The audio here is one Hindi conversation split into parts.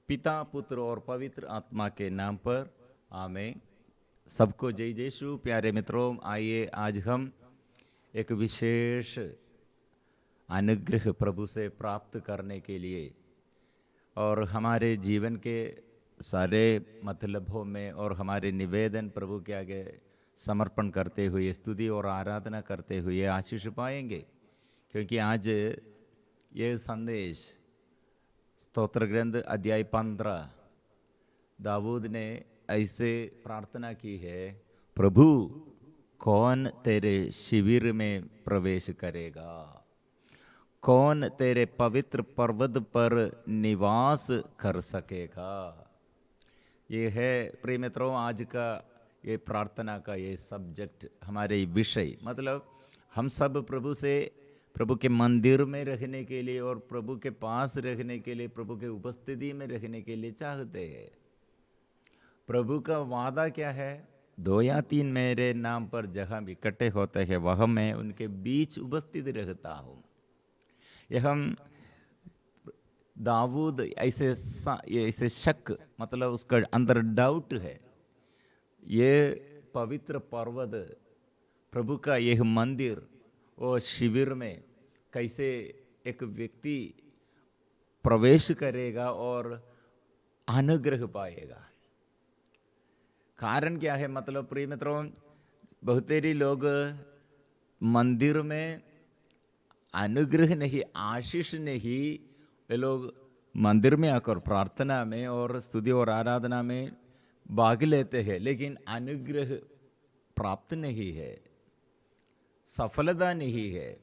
पिता, पुत्र और पवित्र आत्मा के नाम पर आमीन। सबको जय यीशु। प्यारे मित्रों, आइए आज हम एक विशेष अनुग्रह प्रभु से प्राप्त करने के लिए और हमारे जीवन के सारे मतलबों में और हमारे निवेदन प्रभु के आगे समर्पण करते हुए स्तुति और आराधना करते हुए आशीष पाएंगे, क्योंकि आज ये संदेश स्तोत्र ग्रंथ अध्याय 15 दाऊद ने ऐसे प्रार्थना की है, प्रभु कौन तेरे शिविर में प्रवेश करेगा, कौन तेरे पवित्र पर्वत पर निवास कर सकेगा। ये है प्रिय मित्रों आज का ये प्रार्थना का ये सब्जेक्ट, हमारे विषय। मतलब हम सब प्रभु के मंदिर में रहने के लिए और प्रभु के पास रहने के लिए, प्रभु के उपस्थिति में रहने के लिए चाहते हैं। प्रभु का वादा क्या है? 2 या 3 मेरे नाम पर जहाँ इकट्ठे होते हैं वह मैं उनके बीच उपस्थित रहता हूँ। यह हम दाऊद ऐसे शक, मतलब उसका अंदर डाउट है। ये पवित्र पर्वत, प्रभु का यह मंदिर और शिविर में कैसे एक व्यक्ति प्रवेश करेगा और अनुग्रह पाएगा। कारण क्या है? मतलब प्रिय मित्रों, बहुतेरी लोग मंदिर में अनुग्रह नहीं, आशीष नहीं, वे लोग मंदिर में आकर प्रार्थना में और स्तुति और आराधना में भाग लेते हैं, लेकिन अनुग्रह प्राप्त नहीं है, सफलता नहीं है।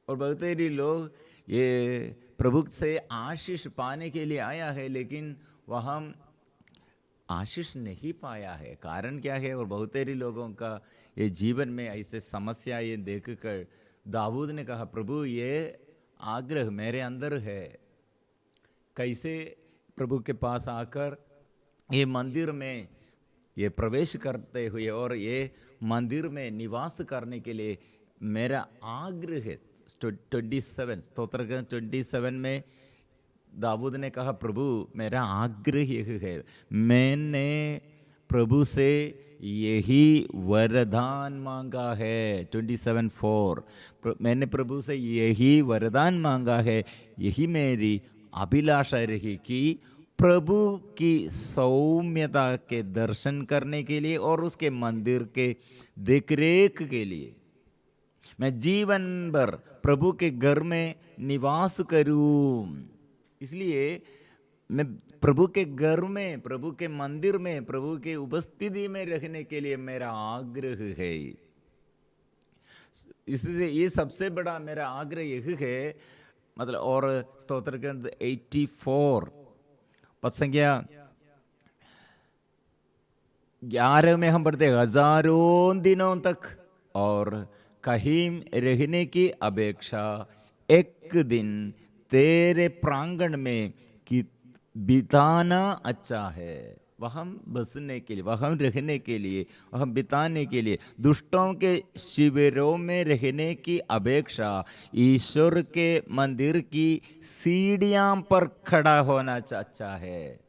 और बहुतेरी लोग ये प्रभु से आशीष पाने के लिए आया है, लेकिन वह आशीष नहीं पाया है। कारण क्या है? और बहुतेरी लोगों का ये जीवन में ऐसे समस्या ये देखकर दाऊद ने कहा, प्रभु ये आग्रह मेरे अंदर है, कैसे प्रभु के पास आकर ये मंदिर में ये प्रवेश करते हुए और ये मंदिर में निवास करने के लिए मेरा आग्रह है। 27 स्तोत्र 27 में दाऊद ने कहा, प्रभु मेरा आग्रह यह है, मैंने प्रभु से यही वरदान मांगा है। 27:4 मैंने प्रभु से यही वरदान मांगा है, यही मेरी अभिलाषा रही कि प्रभु की सौम्यता के दर्शन करने के लिए और उसके मंदिर के देखरेख के लिए मैं जीवन भर प्रभु के घर में निवास करूं। इसलिए मैं प्रभु के घर में, प्रभु के मंदिर में, प्रभु के उपस्थिति में रहने के लिए मेरा आग्रह है। इससे ये सबसे बड़ा मेरा आग्रह यह है। मतलब और स्तोत्र ग्रंथ 84 पद संख्या 11 में हम पढ़ते, हजारों दिनों तक और कहीं रहने की अपेक्षा एक दिन तेरे प्रांगण में बिताना अच्छा है। वहाँ बसने के लिए, वहाँ रहने के लिए, वहाँ बिताने के लिए दुष्टों के शिविरों में रहने की अपेक्षा ईश्वर के मंदिर की सीढ़ियाँ पर खड़ा होना अच्छा है।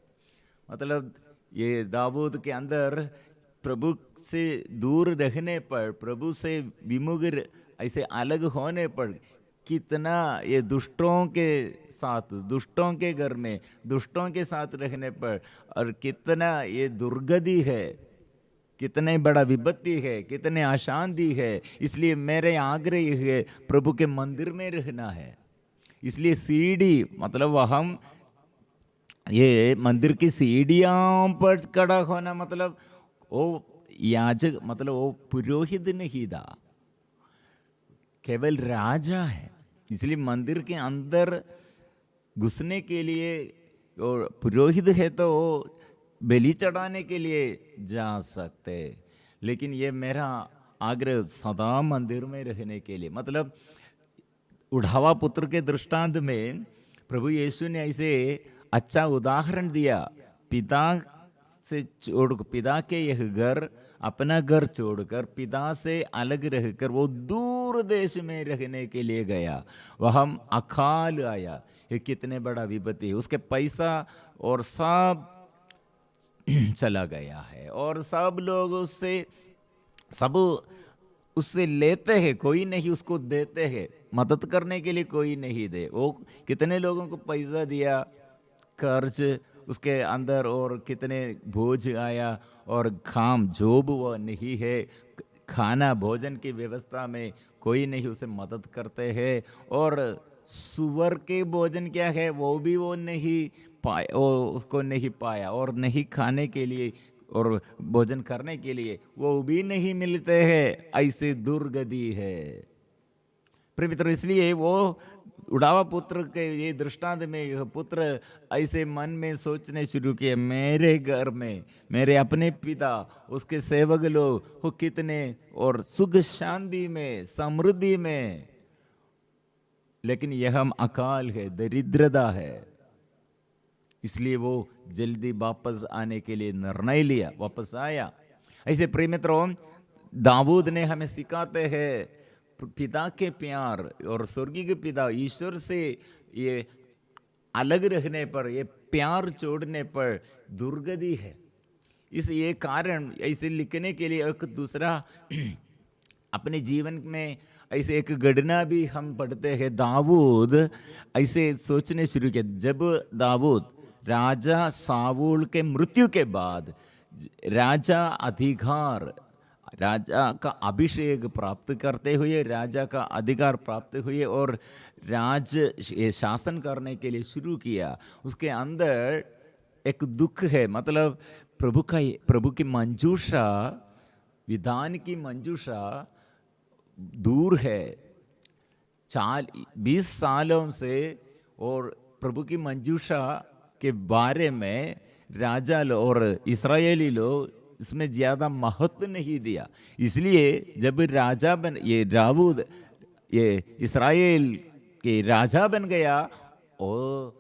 मतलब ये दाऊद के अंदर प्रभु से दूर रहने पर, प्रभु से विमुख ऐसे अलग होने पर कितना ये दुष्टों के साथ, दुष्टों के घर में दुष्टों के साथ रहने पर और कितना ये दुर्गति है, कितने बड़ा विपत्ति है, कितने अशांति है। इसलिए मेरे आग्रह है प्रभु के मंदिर में रहना है। इसलिए सीढ़ी, मतलब हम ये मंदिर की सीढ़ियों पर खड़ा होना, मतलब वो याजक, मतलब वो पुरोहित नहीं था, केवल राजा है। इसलिए मंदिर के अंदर घुसने के लिए और पुरोहित है तो बलि चढ़ाने के लिए जा सकते, लेकिन ये मेरा आग्रह सदा मंदिर में रहने के लिए। मतलब उढ़ावा पुत्र के दृष्टांत में प्रभु यीशु ने ऐसे अच्छा उदाहरण दिया। पिता के यह घर, अपना घर छोड़कर पिता से अलग रहकर वो दूर देश में रहने के लिए गया। वह अकाल आया, ये कितने बड़ा विपत्ति है। उसके पैसा और सब चला गया है और सब लोग सब उससे लेते हैं, कोई नहीं उसको देते हैं, मदद करने के लिए कोई नहीं दे। वो कितने लोगों को पैसा दिया, कर्ज उसके अंदर, और कितने बोझ आया, और काम जॉब वो नहीं है, खाना भोजन की व्यवस्था में कोई नहीं उसे मदद करते हैं, और सुअर के भोजन क्या है वो भी वो नहीं पाया, वो उसको नहीं पाया, और नहीं खाने के लिए और भोजन करने के लिए वो भी नहीं मिलते हैं। ऐसे दुर्गति है प्रिय मित्र। इसलिए वो उड़ावा पुत्र के ये दृष्टांत में यह पुत्र ऐसे मन में सोचने शुरू किए, मेरे घर में मेरे अपने पिता उसके सेवक लोग वो कितने और सुख शांति में समृद्धि में, लेकिन यह हम अकाल है, दरिद्रता है। इसलिए वो जल्दी वापस आने के लिए निर्णय लिया, वापस आया। ऐसे प्रिय मित्रों, दाऊद ने हमें सिखाते हैं पिता के प्यार और स्वर्गीय के पिता ईश्वर से ये अलग रहने पर, ये प्यार छोड़ने पर दुर्गति है। इस ये कारण ऐसे लिखने के लिए एक दूसरा अपने जीवन में ऐसे एक घटना भी हम पढ़ते हैं। दाऊद ऐसे सोचने शुरू किया, जब दाऊद राजा सावूल के मृत्यु के बाद राजा अधिकार, राजा का अभिषेक प्राप्त करते हुए, राजा का अधिकार प्राप्त हुए और शासन करने के लिए शुरू किया, उसके अंदर एक दुख है। मतलब प्रभु की मंजूषा, विधान की मंजूषा दूर है 20 सालों से, और प्रभु की मंजूषा के बारे में राजा लोग और इस्राएली लोग इसमें ज्यादा महत्व नहीं दिया। इसलिए जब राजा बन, ये दाऊद ये इस्राएल के राजा बन गया और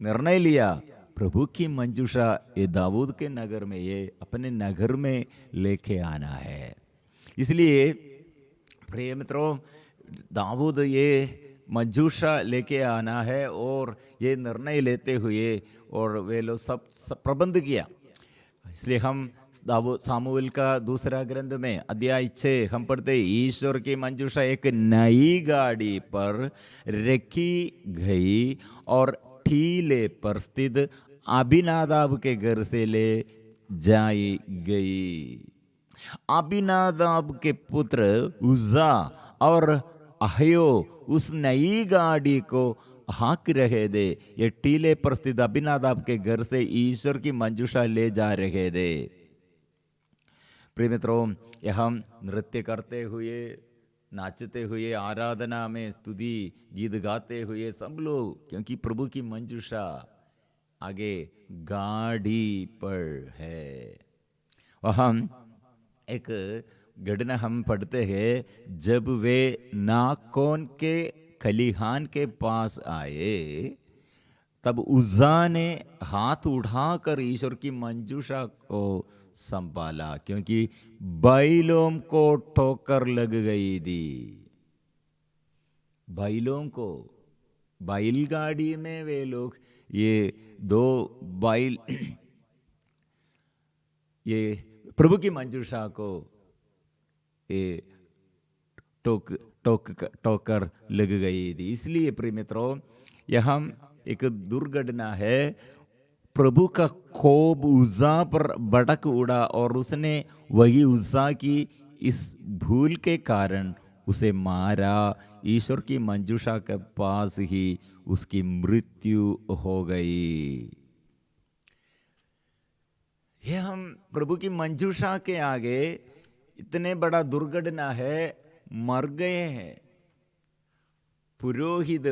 निर्णय लिया प्रभु की मंजूषा ये दाऊद के नगर में, ये अपने नगर में लेके आना है। इसलिए प्रिय मित्रों, दाऊद ये मंजूषा लेके आना है और ये निर्णय लेते हुए और वे लोग सब प्रबंध किया। इसलिए हम सामुएल का दूसरा ग्रंथ में अध्याय 6 हम पढ़ते, ईश्वर की मंजूषा एक नई गाड़ी पर रखी गई और ठीले पर स्थित अबीनादाब के घर से ले जाई गई। अबीनादाब के पुत्र उज्जा और अहयो उस नई गाड़ी को हाँक रहे थे। ये टीले पर स्थित अबीनादाब के घर से ईश्वर की मंजूषा ले जा रहे थे। प्रिय मित्रों, यह हम नृत्य करते हुए, नाचते हुए, आराधना में स्तुति गीत गाते हुए सब लोग, क्योंकि प्रभु की मंजूषा आगे गाड़ी पर है। हम एक घटना हम पढ़ते हैं, जब वे नाकोन के खलिहान के पास आए तब उज्जा ने हाथ उठाकर ईश्वर की मंजूषा को संभाला, क्योंकि बैलों को ठोकर लग गई थी। बैलों को, बैलगाड़ी में वे लोग ये 2 बैल ये प्रभु की मंजूषा को ये टोकर लग गई थी। इसलिए प्रिय मित्रों, यह एक दुर्घटना है। प्रभु का कोप उज्जा पर भड़क उड़ा और उसने वही उज्जा की इस भूल के कारण उसे मारा। ईश्वर की मंजूषा के पास ही उसकी मृत्यु हो गई। ये हम प्रभु की मंजूषा के आगे इतने बड़ा दुर्घटना है, मर गए हैं। पुरोहित,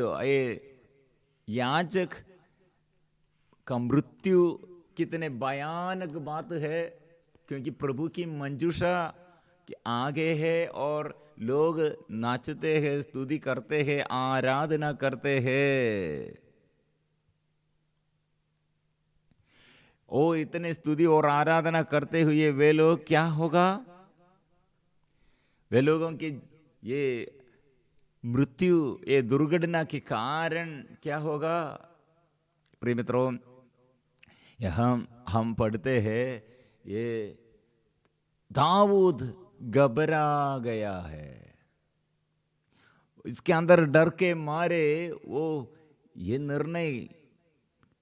याजक का मृत्यु कितने भयानक बात है, क्योंकि प्रभु की मंजूषा के आगे है और लोग नाचते हैं, स्तुति करते हैं, आराधना करते हैं। ओ इतने स्तुति और आराधना करते हुए वे लोग, क्या होगा? वे लोगों की ये मृत्यु, ये दुर्घटना के कारण क्या होगा? प्रिय मित्रों, यहाँ हम पढ़ते हैं ये दाऊद घबरा गया है, इसके अंदर डर के मारे वो ये निर्णय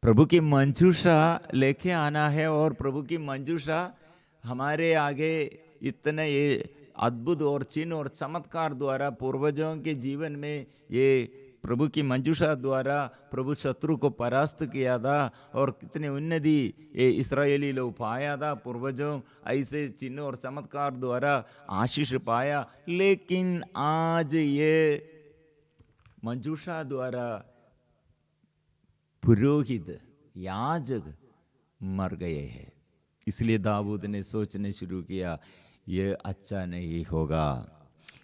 प्रभु की मंजूषा लेके आना है, और प्रभु की मंजूषा हमारे आगे इतने ये अद्भुत और चिन्ह और चमत्कार द्वारा पूर्वजों के जीवन में ये प्रभु की मंजूषा द्वारा प्रभु शत्रु को परास्त किया था, और कितने उन्नति ये इस्राएली लोग पाया था, पूर्वजों ऐसे चिन्ह और चमत्कार द्वारा आशीष पाया। लेकिन आज ये मंजूषा द्वारा पुरोहित याजक मर गए हैं, इसलिए दाऊद ने सोचने शुरू किया ये अच्छा नहीं होगा।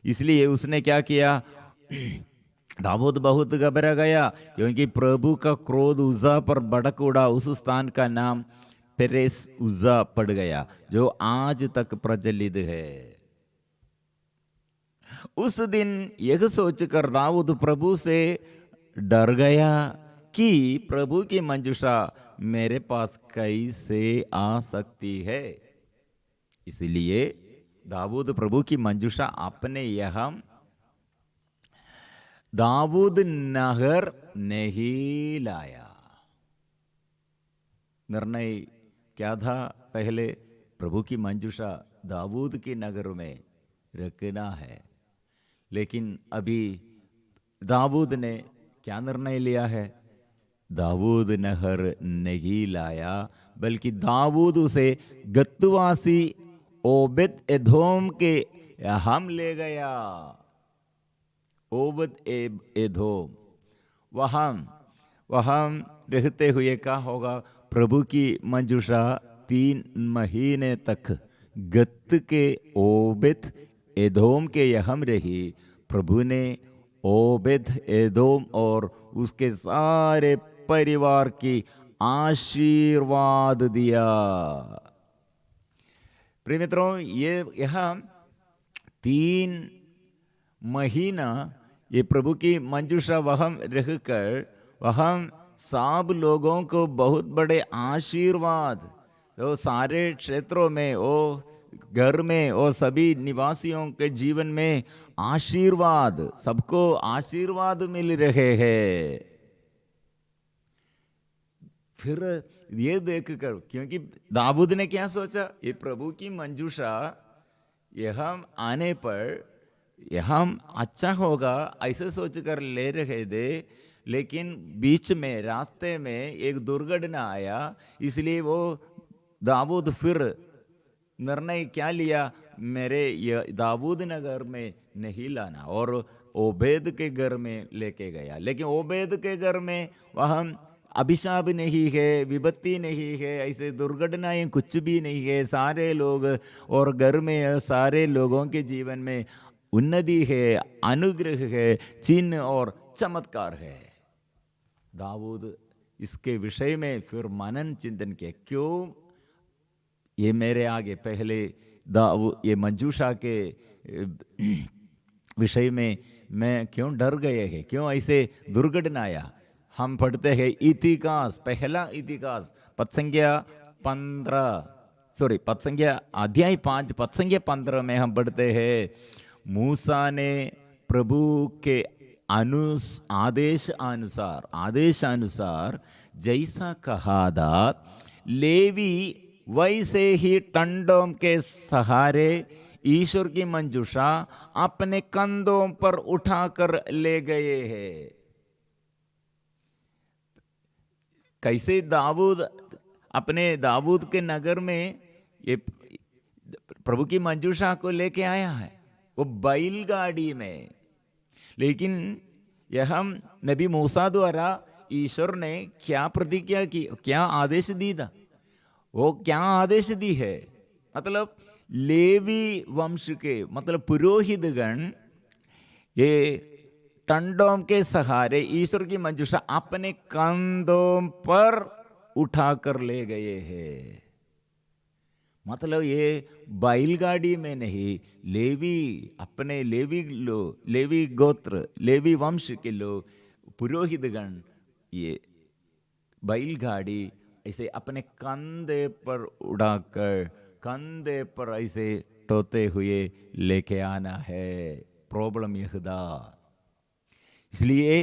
इसलिए उसने क्या किया? दाऊद बहुत घबरा गया, क्योंकि प्रभु का क्रोध उज्जा पर भड़क उड़ा। उस स्थान का नाम पेरेस उज्जा पड़ गया, जो आज तक प्रचलित है। उस दिन यह सोचकर दाऊद प्रभु से डर गया कि प्रभु की मंजूषा मेरे पास कैसे आ सकती है। इसलिए दाऊद प्रभु की मंजूषा अपने यहाँ दाऊद नगर नहीं लाया। निर्णय क्या था? पहले प्रभु की मंजूषा दाऊद के नगर में रखना है, लेकिन अभी दाऊद ने क्या निर्णय लिया है? दाऊद नगर नहीं लाया, बल्कि दाऊद उसे गतवासी ओबेद एदोम के हम ले गया। ओबेद एदोम वहां रहते हुए क्या होगा? प्रभु की मंजूषा 3 महीने तक गत के ओबेद एदोम के यहम रही। प्रभु ने ओबेद एदोम और उसके सारे परिवार की आशीर्वाद दिया। प्रिय मित्रों, ये यहाँ 3 महीना ये प्रभु की मंजूषा वहां रहकर वहां सब लोगों को बहुत बड़े आशीर्वाद, तो सारे क्षेत्रों में वो घर में वो सभी निवासियों के जीवन में आशीर्वाद, सबको आशीर्वाद मिल रहे हैं। फिर ये देखकर, क्योंकि दाऊद ने क्या सोचा? ये प्रभु की मंजूषा यहाँ आने पर यहाँ अच्छा होगा ऐसे सोचकर ले रहे थे, लेकिन बीच में रास्ते में एक दुर्घटना आया। इसलिए वो दाऊद फिर निर्णय क्या लिया? मेरे दाऊद नगर में नहीं लाना, और ओबेद के घर में लेके गया। लेकिन ओबेद के घर में वहाँ अभिशाप नहीं है, विपत्ति नहीं है, ऐसे दुर्घटनाएं कुछ भी नहीं है। सारे लोग और घर में सारे लोगों के जीवन में उन्नति है, अनुग्रह है, चिन्ह और चमत्कार है। दाऊद इसके विषय में फिर मनन चिंतन किया, क्यों ये मेरे आगे पहले ये मंजूषा के विषय में मैं क्यों डर गए हैं, क्यों ऐसे दुर्घटना आया? हम पढ़ते हैं इतिहास, पहला इतिहास अध्याय 5 पद संख्या 15 में हम पढ़ते हैं, मूसा ने प्रभु के आदेश अनुसार जैसा कहा था, लेवी वैसे ही टंडों के सहारे ईश्वर की मंजूषा अपने कंधों पर उठाकर ले गए हैं। कैसे दाऊद अपने दाऊद के नगर में ये प्रभु की मंजूषा को लेके आया है, वो बैलगाड़ी में। लेकिन यह हम नबी मूसा द्वारा ईश्वर ने क्या प्रतिज्ञा की, क्या आदेश दी था? वो क्या आदेश दी है? मतलब लेवी वंश के, मतलब पुरोहितगण ये टंडों के सहारे ईश्वर की मंजूषा अपने कंधों पर उठाकर ले गए हैं। मतलब ये बैलगाड़ी में नहीं, लेवी अपने लेवी गोत्र, लेवी वंश के लोग, पुरोहितगण, ये बैलगाड़ी ऐसे अपने कंधे पर उड़ाकर, कंधे पर ऐसे टोते हुए लेके आना है। प्रॉब्लम यह था। इसलिए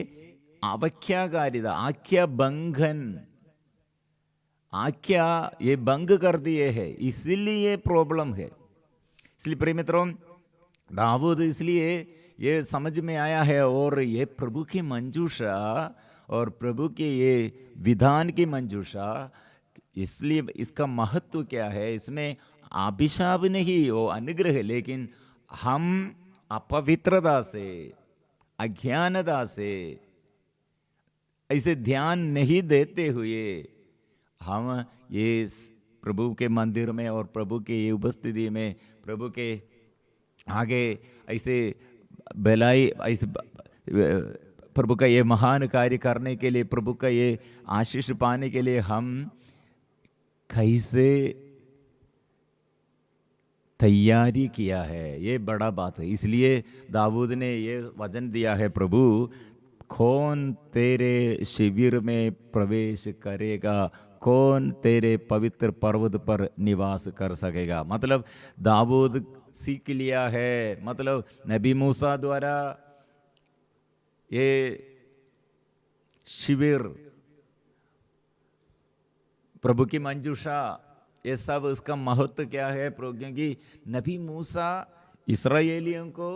आज्ञाकारिता, आज्ञा बंधन, आज्ञा ये भंग कर दिए है, इसलिए प्रॉब्लम है। इसलिए प्रिय मित्रों, दाऊद इसलिए ये समझ में आया है, और ये प्रभु की मंजूषा और प्रभु के ये विधान की मंजूषा, इसलिए इसका महत्व क्या है, इसमें अभिशाप नहीं, वो अनुग्रह है। लेकिन हम अपवित्रता से, अज्ञानता से ऐसे ध्यान नहीं देते हुए हम ये प्रभु के मंदिर में और प्रभु के ये उपस्थिति में, प्रभु के आगे ऐसे भलाई, ऐसे प्रभु का ये महान कार्य करने के लिए, प्रभु का ये आशीष पाने के लिए हम कैसे तैयारी किया है, ये बड़ा बात है। इसलिए दाऊद ने ये वचन दिया है, प्रभु कौन तेरे शिविर में प्रवेश करेगा, कौन तेरे पवित्र पर्वत पर निवास कर सकेगा। मतलब दाऊद सीख लिया है, मतलब नबी मूसा द्वारा ये शिविर, प्रभु की मंजूषा, ये सब उसका महत्व क्या है, क्योंकि नबी मूसा इस्राएलियों को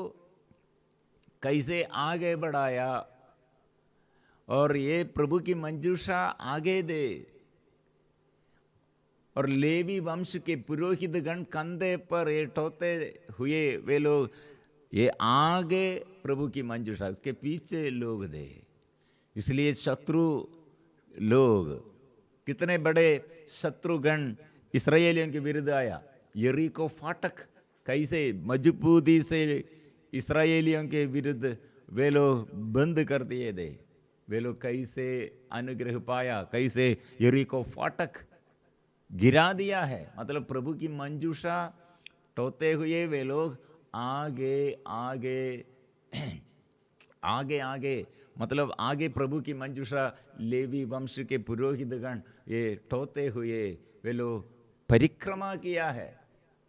कैसे आगे बढ़ाया और ये प्रभु की मंजूषा आगे दे, और लेवी वंश के पुरोहित गण कंधे पर ये टोते हुए वे लोग ये आगे प्रभु की मंजूषा, उसके पीछे लोग दे। इसलिए शत्रु लोग, कितने बड़े शत्रुगण इस्राएलियों के विरुद्ध आया। यरीको फाटक कैसे मजबूती से इस्राएलियों के विरुद्ध वे लोग बंद कर दिए थे, वे लोग कैसे अनुग्रह पाया, कैसे यरीको फाटक गिरा दिया है। मतलब प्रभु की मंजूषा टोते हुए वे लोग आगे आगे आगे आगे, मतलब आगे प्रभु की मंजूषा, लेवी वंश के पुरोहितगण ये टोते हुए वे लोग परिक्रमा किया है।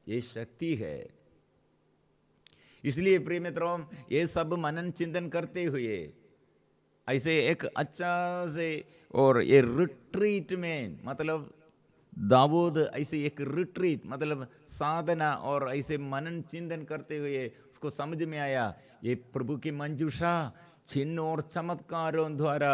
ये शक्ति है। इसलिए प्रिय मित्रों, ये सब मनन चिंतन करते हुए ऐसे एक अच्छा से, और ये रिट्रीट में, मतलब दाऊद ऐसे एक रिट्रीट, मतलब साधना और ऐसे मनन चिंतन करते हुए उसको समझ में आया, ये प्रभु की मंजूषा चिन्ह और चमत्कारों द्वारा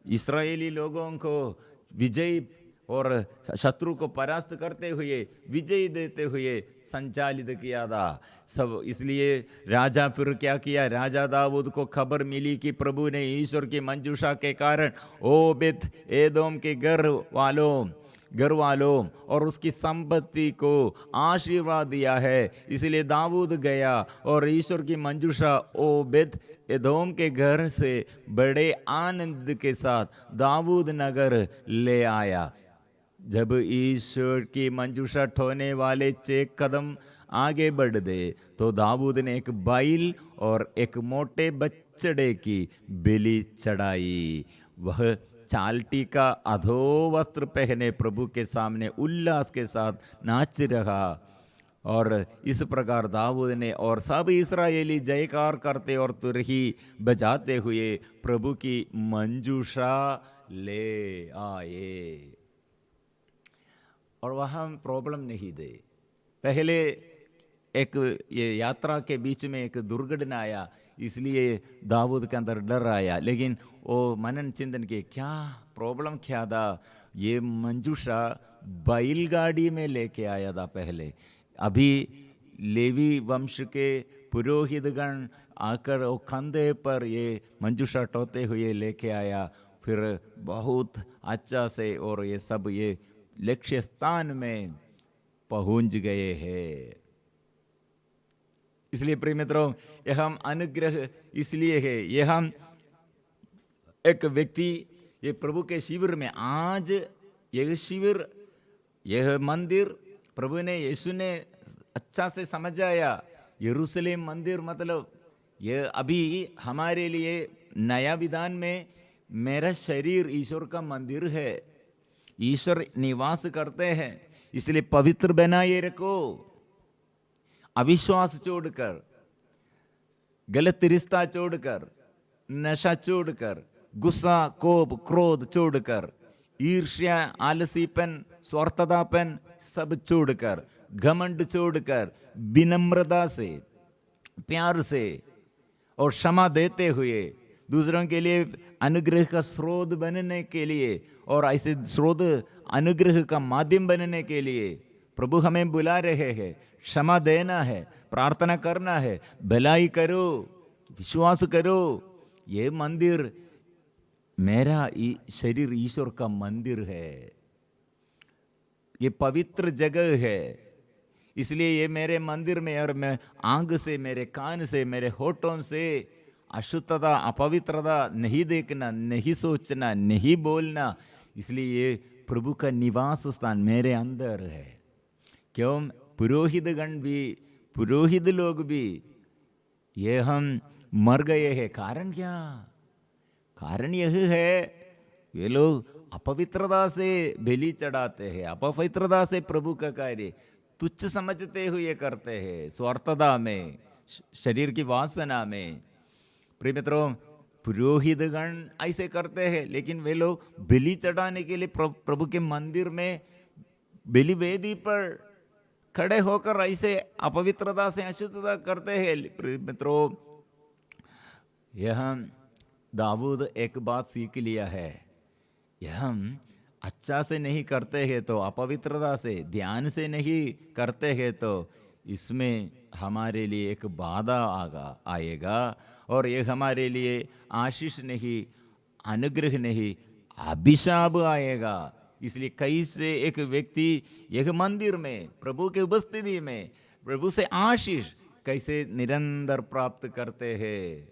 इस्राएली लोगों को विजय और शत्रु को परास्त करते हुए, विजय देते हुए संचालित किया था सब। इसलिए राजा फिर क्या किया, राजा दाऊद को खबर मिली कि प्रभु ने ईश्वर की मंजूषा के कारण ओबेद एदोम के घर वालों और उसकी संपत्ति को आशीर्वाद दिया है। इसलिए दाऊद गया और ईश्वर की मंजूषा ओबेद एदोम के घर से बड़े आनंद के साथ दाऊद नगर ले आया। जब ईश्वर की मंजूषा ठोने वाले 6 कदम आगे बढ़ दे तो दाऊद ने एक बैल और एक मोटे बछड़े की बलि चढ़ाई। वह चालटी का अधो वस्त्र पहने प्रभु के सामने उल्लास के साथ नाच रहा। और इस प्रकार दाऊद ने और सब इस्राएली जयकार करते और तुरही बजाते हुए प्रभु की मंजूषा ले आए। और वहाँ प्रॉब्लम नहीं दे। पहले एक ये यात्रा के बीच में एक दुर्घटना आया, इसलिए दाऊद के अंदर डर आया। लेकिन वो मनन चिंतन के क्या प्रॉब्लम क्या था, ये मंजूषा बैलगाड़ी में लेके आया था पहले। अभी लेवी वंश के पुरोहितगण आकर वो कंधे पर ये मंजूषा टोते हुए लेके आया। फिर बहुत अच्छा से और ये सब ये लक्ष्य स्थान में पहुंच गए हैं। इसलिए प्रिय मित्रों, यह हम अनुग्रह इसलिए है, यह हम एक व्यक्ति ये प्रभु के शिविर में, आज यह शिविर, यह मंदिर प्रभु ने, यीशु ने अच्छा से समझाया, यरूशलेम मंदिर मतलब ये अभी हमारे लिए नया विधान में मेरा शरीर ईश्वर का मंदिर है, ईश्वर निवास करते हैं, इसलिए पवित्र बनाए रखो। अविश्वास छोड़कर, गलत रिश्ता छोड़कर, नशा छोड़कर, गुस्सा, कोप, क्रोध छोड़कर, ईर्ष्या, आलसीपन, स्वार्थतापन सब छोड़कर, घमंड छोड़कर, विनम्रता से, प्यार से और क्षमा देते हुए दूसरों के लिए अनुग्रह का स्रोत बनने के लिए और ऐसे स्रोत अनुग्रह का माध्यम बनने के लिए प्रभु हमें बुला रहे हैं। क्षमा देना है, प्रार्थना करना है, भलाई करो, विश्वास करो। ये मंदिर, मेरा शरीर ईश्वर का मंदिर है, ये पवित्र जगह है, इसलिए ये मेरे मंदिर में, और मैं आंख से, मेरे कान से, मेरे होठों से अशुद्धता, अपवित्रता नहीं देखना, नहीं सोचना, नहीं बोलना। इसलिए ये प्रभु का निवास स्थान मेरे अंदर है। क्यों? पुरोहितगण भी, पुरोहित लोग भी, ये हम मर गए हैं। कारण क्या? कारण यह है, ये लोग अपवित्रता से बलि चढ़ाते हैं, अपवित्रता से प्रभु का कार्य तुच्छ समझते हुए करते हैं, स्वार्थता में, शरीर की वासना में। प्रिय मित्रों, पुरोहितगण ऐसे करते हैं, लेकिन वे लोग बलि चढ़ाने के लिए प्रभु के मंदिर में बलि वेदी पर खड़े होकर ऐसे अपवित्रता से, अशुद्धता करते हैं। प्रिय मित्रों, यह दाऊद एक बात सीख लिया है, यह हम अच्छा से नहीं करते हैं तो, अपवित्रता से, ध्यान से नहीं करते हैं तो, इसमें हमारे लिए एक बाधा आएगा और ये हमारे लिए आशीष नहीं, अनुग्रह नहीं, अभिशाप आएगा। इसलिए कैसे एक व्यक्ति एक मंदिर में, प्रभु के उपस्थिति में, प्रभु से आशीष कैसे निरंतर प्राप्त करते हैं,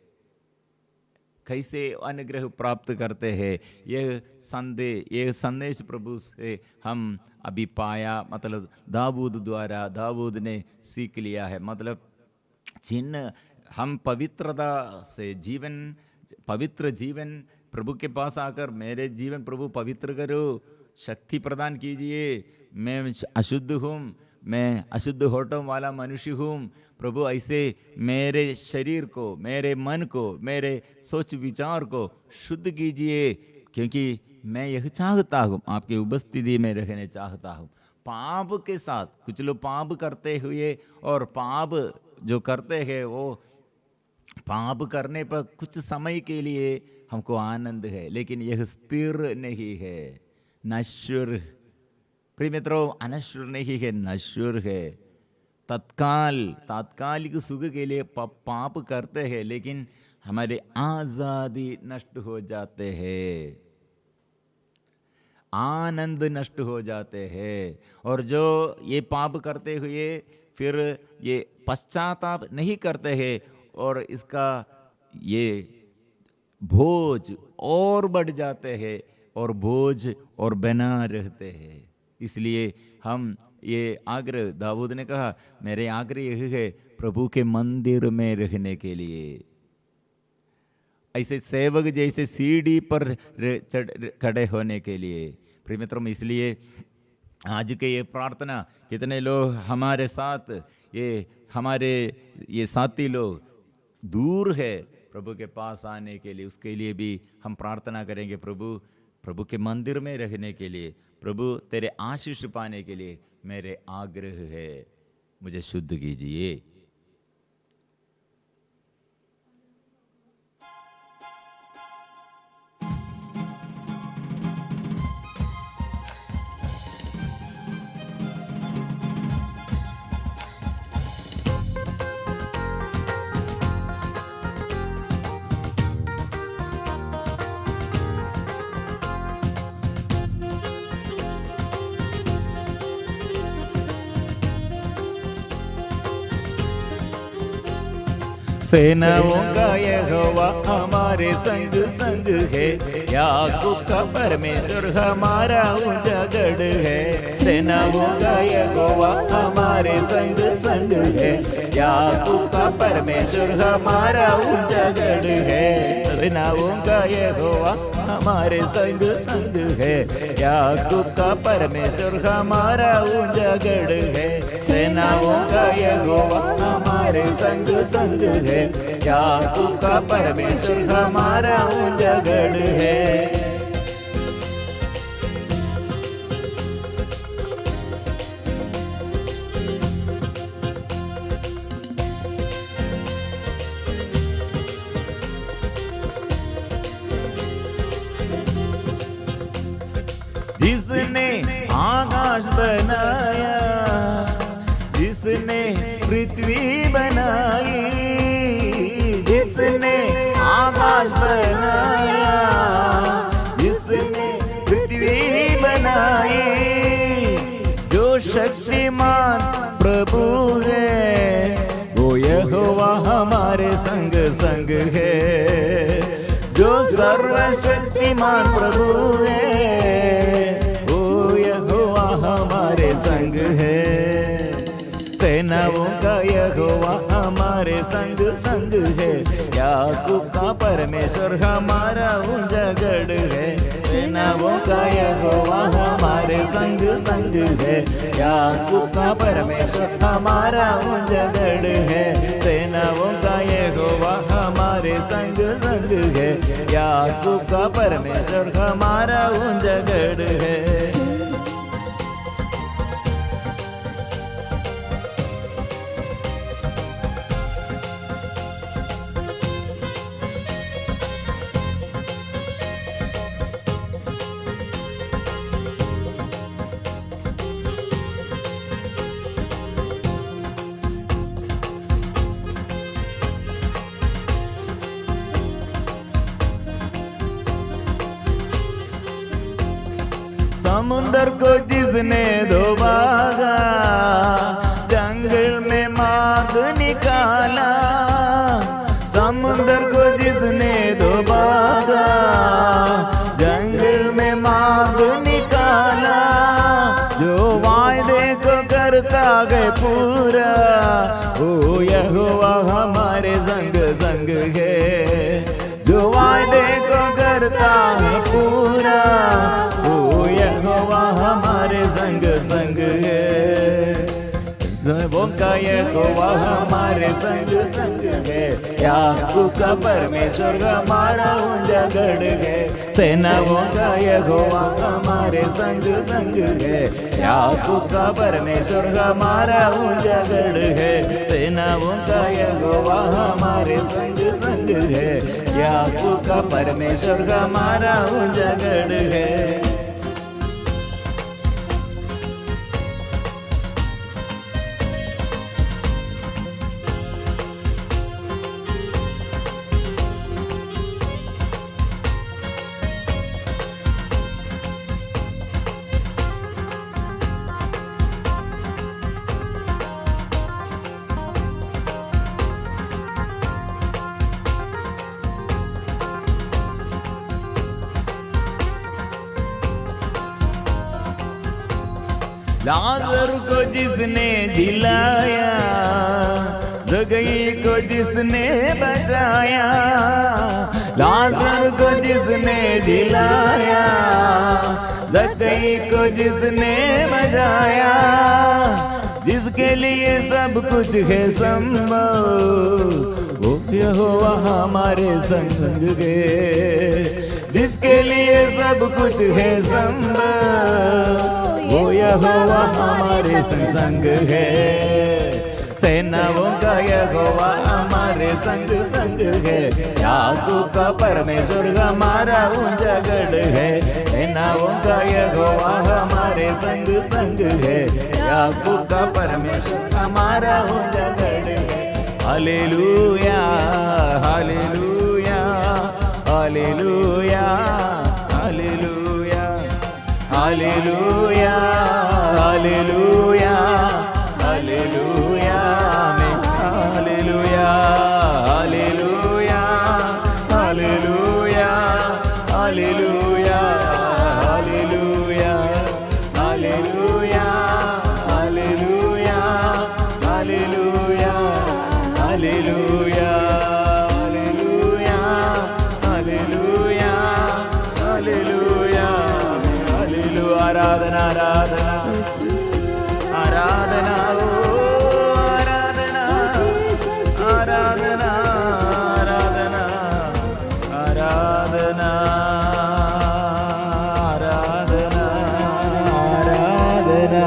कैसे अनुग्रह प्राप्त करते हैं, यह संदेश प्रभु से हम अभी पाया। मतलब दाऊद द्वारा, दाऊद ने सीख लिया है। मतलब जिन हम पवित्रता से जीवन, पवित्र जीवन, प्रभु के पास आकर मेरे जीवन प्रभु पवित्र करो, शक्ति प्रदान कीजिए, मैं अशुद्ध हूँ, मैं अशुद्ध होठों वाला मनुष्य हूँ, प्रभु ऐसे मेरे शरीर को, मेरे मन को, मेरे सोच विचार को शुद्ध कीजिए, क्योंकि मैं यह चाहता हूँ, आपकी उपस्थिति में रहने चाहता हूँ। पाप के साथ, कुछ लोग पाप करते हुए, और पाप जो करते हैं वो पाप करने पर कुछ समय के लिए हमको आनंद है, लेकिन यह स्थिर नहीं है, नश्वर। प्रिय मित्रों, अनश्वर नहीं है, नश्वर है। तात्कालिक सुख के लिए पाप करते हैं, लेकिन हमारे आजादी नष्ट हो जाते हैं, आनंद नष्ट हो जाते हैं। और जो ये पाप करते हुए फिर ये पश्चाताप नहीं करते हैं, और इसका ये बोझ और बढ़ जाते हैं, और बोझ और बना रहते हैं। इसलिए हम ये आग्रह, दाऊद ने कहा, मेरे आग्रह यही है प्रभु के मंदिर में रहने के लिए, ऐसे सेवक जैसे सीढ़ी पर खड़े होने के लिए। प्रिय मित्रों, इसलिए आज के ये प्रार्थना, कितने लोग हमारे साथ, हमारे साथी लोग दूर है प्रभु के पास आने के लिए, उसके लिए भी हम प्रार्थना करेंगे। प्रभु के मंदिर में रहने के लिए, प्रभु तेरे आशीष पाने के लिए मेरे आग्रह है, मुझे शुद्ध कीजिए। सेनाओं का यहोवा हमारे संग संग है, याकूब का परमेश्वर हमारा ऊंचा गढ़ है। सेनाओं का यहोवा हमारे संग संग है, याकूब का परमेश्वर हमारा ऊंचा गढ़ है। सेनाओं का यहोवा हमारे संग संग है, याकूब का परमेश्वर हमारा ऊंचा गढ़ है। सेनाओं का यहोवा हमारे संग संग है, याकूब का परमेश्वर हमारा ऊंचा गढ़ है। जिसने आकाश बनाया, जिसने पृथ्वी बनाई, जिसने आकाश बनाया, जिसने पृथ्वी बनाई, जो शक्तिमान प्रभु है, वो यहोवा हमारे संग संग है। जो सर्वशक्तिमान प्रभु है, वो यहोवा हमारे संग है। सेनाओं का यहोवा हमारे संग संग है, याकूब का परमेश्वर हमारा ऊंचा गढ़ है। सेनाओं का यहोवा हमारे संग संग है, याकूब का परमेश्वर हमारा ऊंचा गढ़ है। सेनाओं का यहोवा हमारे संग संग है, याकूब का परमेश्वर हमारा ऊंचा गढ़ है। समुंदर को जिसने डुबाया, जंगल में मार्ग निकाला। समुंदर को जिसने डुबाया, जंगल में मार्ग निकाला। जो वायदे को करता है पूरा, वो यहोवा हमारे संग संग है। जो वायदे को करता है पूरा, यहोवा हमारे संग संग है। वो का यहोवा हमारे संग संग है, याकूब का परमेश्वर हमारा ऊंचा गढ़ है। सेनाओं का यहोवा हमारे संग संग है, याकूब का परमेश्वर हमारा ऊंचा गढ़ है। सेनाओं का यहोवा हमारे संग संग है, याकूब का परमेश्वर हमारा ऊंचा गढ़ है। लाजर को जिसने जिलाया, जगई को जिसने बचाया। लाजर को जिसने जिलाया, जगई को जिसने बचाया। जिसके लिए सब कुछ है संभव, वो यहोवा हमारे संग है। जिसके लिए सब कुछ है संभव, वो यहोवा हमारे संग है। सेनाओं का यहोवा हमारे संग संग है, याकूब का परमेश्वर हमारा ऊंचा गढ़ है। सेनाओं का यहोवा हमारे संग संग है, याकूब का परमेश्वर हमारा ऊंचा गढ़ है। Hallelujah hallelujah hallelujah hallelujah hallelujah hallelujah hallelujah आमीन हालेलुया आराधना हो आराधना आराधना आराधना आराधना आराधना आराधना।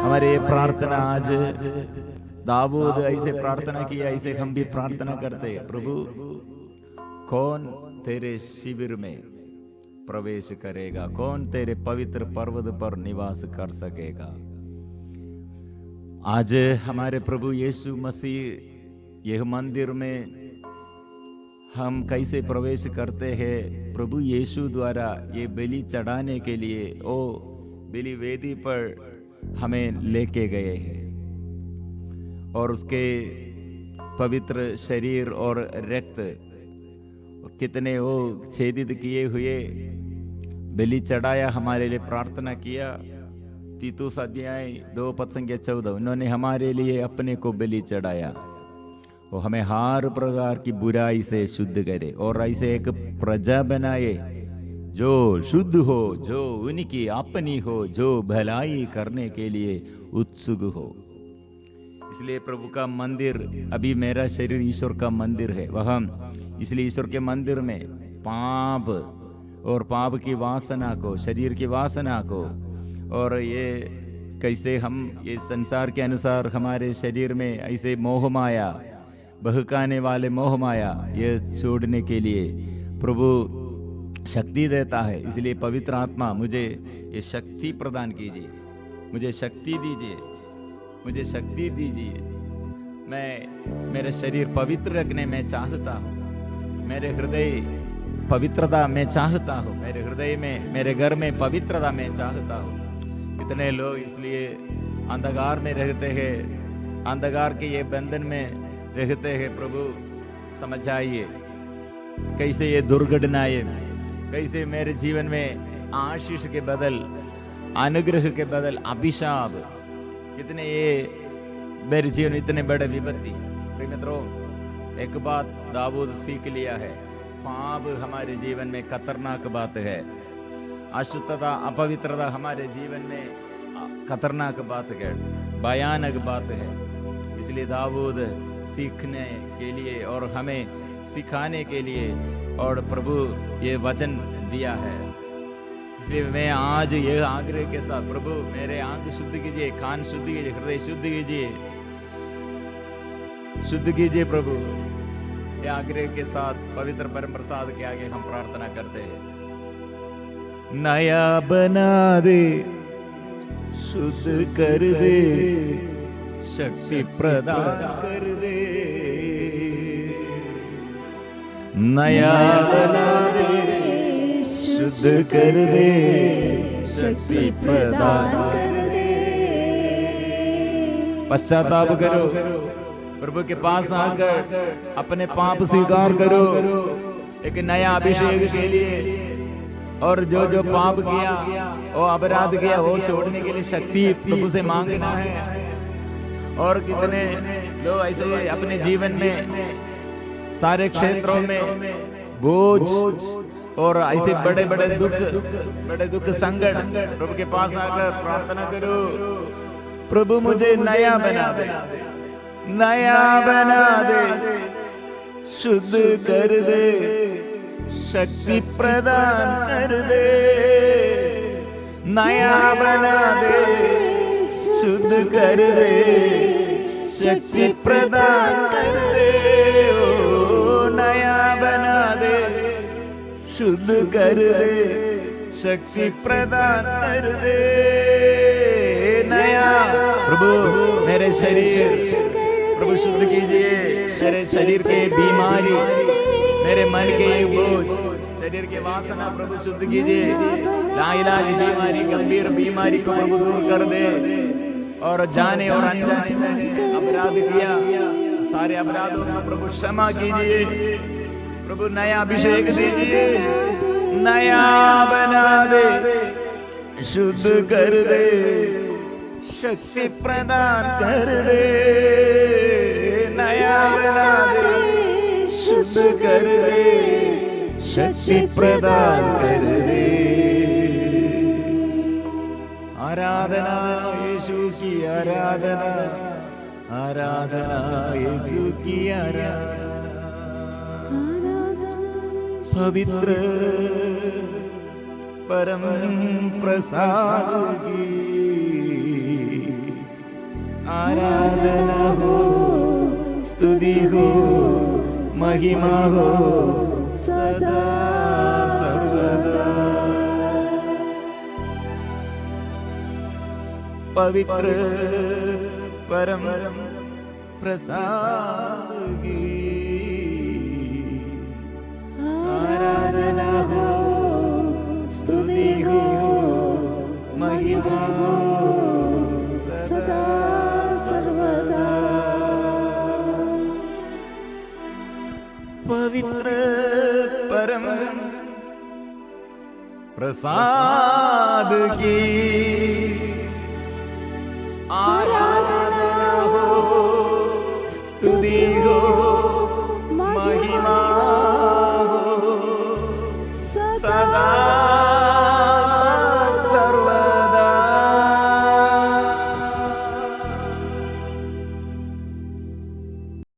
हमारे प्रार्थना आज दाऊद ऐसे प्रार्थना किया, ऐसे हम भी प्रार्थना करते हैं। प्रभु कौन तेरे शिविर में प्रवेश करेगा, कौन तेरे पवित्र पर्वत पर निवास कर सकेगा। आज हमारे प्रभु यीशु मसीह यह मंदिर में हम कैसे प्रवेश करते हैं। प्रभु यीशु द्वारा ये बलि चढ़ाने के लिए ओ बलि वेदी पर हमें लेके गए हैं और उसके पवित्र शरीर और रक्त कितने वो छेदित किए हुए बलि चढ़ाया, हमारे लिए प्रार्थना किया। तीतुस अध्याय 2:14 उन्होंने हमारे लिए अपने को बलि चढ़ाया। वो हमें हर प्रकार की बुराई से शुद्ध करे और ऐसे एक प्रजा बनाए जो शुद्ध हो, जो उनकी अपनी हो, जो भलाई करने के लिए उत्सुक हो। इसलिए प्रभु का मंदिर, अभी मेरा शरीर ईश्वर का मंदिर है, वह इसलिए ईश्वर के मंदिर में पाप और पाप की वासना को, शरीर की वासना को, और ये कैसे हम ये संसार के अनुसार हमारे शरीर में ऐसे मोह माया, बहकाने वाले मोह माया, ये छोड़ने के लिए प्रभु शक्ति देता है। इसलिए पवित्र आत्मा मुझे ये शक्ति प्रदान कीजिए, मुझे शक्ति दीजिए, मुझे शक्ति दीजिए। मैं मेरे शरीर पवित्र रखने में चाहता हूँ, मेरे हृदय पवित्रता में चाहता हूँ, मेरे हृदय में, मेरे घर में पवित्रता में चाहता हूँ। इतने लोग इसलिए अंधकार में रहते हैं, अंधकार के ये बंधन में रहते हैं। प्रभु समझाइए कैसे ये दुर्घटनाएं, कैसे मेरे जीवन में आशीष के बदल, अनुग्रह के बदल अभिशाप, कितने ये मेरे जीवन में इतने बड़े विपत्ति। मित्रों, एक बात दाऊद सीख लिया है, पाप हमारे जीवन में खतरनाक बात है, अशुद्धता, अपवित्रता हमारे जीवन में खतरनाक बात है, भयानक बात है। इसलिए दाऊद सीखने के लिए और हमें सिखाने के लिए और प्रभु ये वचन दिया है। इसलिए मैं आज ये आग्रह के साथ, प्रभु मेरे आंख शुद्ध कीजिए, कान शुद्ध कीजिए, हृदय शुद्ध कीजिए, शुद्ध कीजिए प्रभु। ये आग्रह के साथ पवित्र परम प्रसाद के आगे हम प्रार्थना करते हैं। नया बना दे, शुद्ध कर दे, शक्ति प्रदान कर दे। नया बना दे, शुद्ध कर दे, शक्ति प्रदान कर दे। पश्चाताप करो, प्रभु के पास आकर अपने पाप स्वीकार करो, एक नया अभिषेक के लिए, और जो जो पाप किया, वो अपराध किया, वो छोड़ने के लिए शक्ति प्रभु से मांगना है। और कितने लोग ऐसे अपने जीवन में सारे क्षेत्रों में बोझ और ऐसे बड़े बड़े दुख संकट, प्रभु के पास आकर प्रार्थना करो, प्रभु मुझे नया बना दे, नया बना दे, शुद्ध कर दे, शक्ति प्रदान कर दे। नया बना दे, शुद्ध कर दे, शक्ति प्रदान कर दे। ओ नया बना दे, शुद्ध कर दे, शक्ति प्रदान कर दे। नया प्रभु मेरे शरीर प्रभु शुद्ध कीजिए, मेरे शरीर के बीमारी, मेरे मन के बोझ, शरीर के वासना प्रभु शुद्ध कीजिए। लाइलाज बीमारी, गंभीर बीमारी को प्रभु दूर कर दे। और जाने और अनजाने मैंने अपराध किया, सारे अपराधों को प्रभु क्षमा कीजिए। प्रभु नया अभिषेक दीजिए, नया बना दे, शुद्ध कर दे, शक्ति प्रदान कर दे। नया बना दे, शुद्ध कर दे, शक्ति प्रदान कर दे। आराधना यीशु की आराधना, आराधना यीशु की आराधना। पवित्र परम प्रसाद की आराधना हो, स्तुति हो, महिमा हो सदा सर्वदा। पवित्र परम प्रसाद की आराधना हो, स्तुति हो, महिमा हो सदा सर्वदा। पवित्र परम प्रसाद की आराधना हो, स्तुति हो,